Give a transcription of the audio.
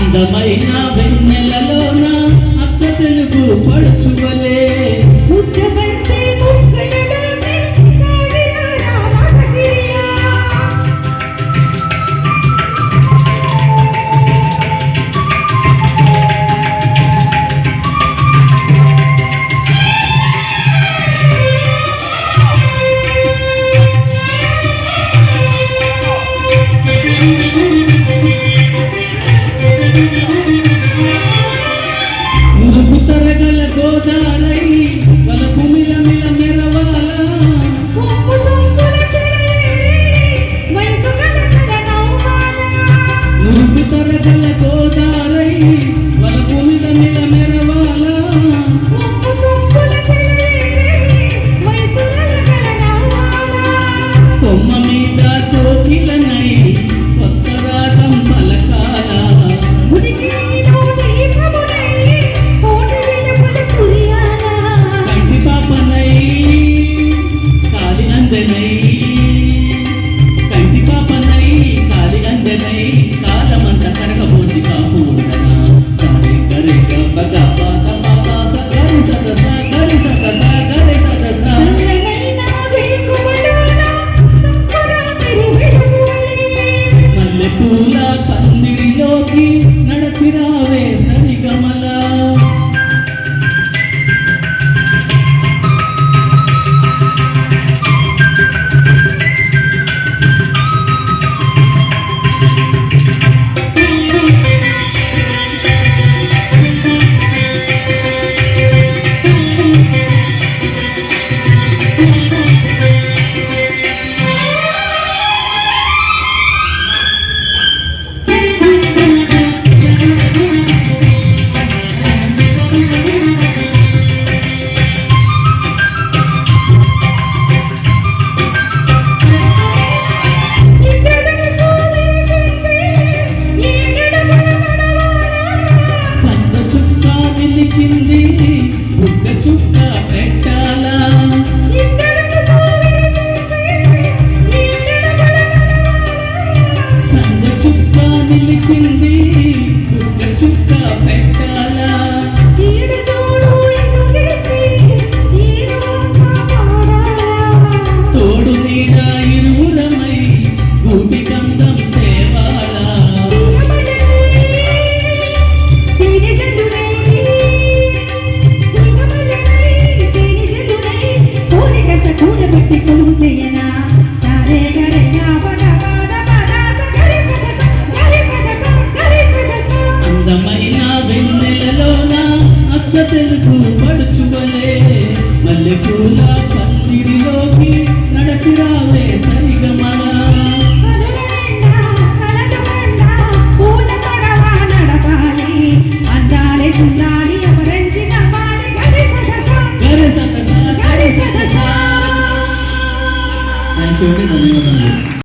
అందమైన వెన్నెలలోన అచ్చ తెలుగు పడుచువలే గోదారై వలపు మిలమిల మెరవాల నురుగు తరగల గోదారై వలపు మిలమిల మెరవాల కొమ్మ మీద కోకిలనై కొత్త రాగం పలకాల కంటి పాపనై కాలి అందనై కాలమంత కరగబోసి కాపూడనా సరే గరే గబ్బగ పాత పాత సగరి సదస గరి సదస గరి సదస మల్లె పూల పందిరిలోకి నడచిరావే సరిగమల బుగ్గ చుక్క పెట్టాలా సంద చుక్క నిలిచింది బుగ్గ చుక్క పెట్టాలా తోడు నీడ ఇరువురమై గూటి కందం తేవాలా కూడబెట్టి కొలువు చేయనా సరే గరే అందమైన వెన్నెలలోన అచ్చ తెలుగు పడుచువలే మల్లె పూల పందిరిలోకి నడచిరావే సరిగమల గరి సదస గరి సదస. ధన్యవాదాలు.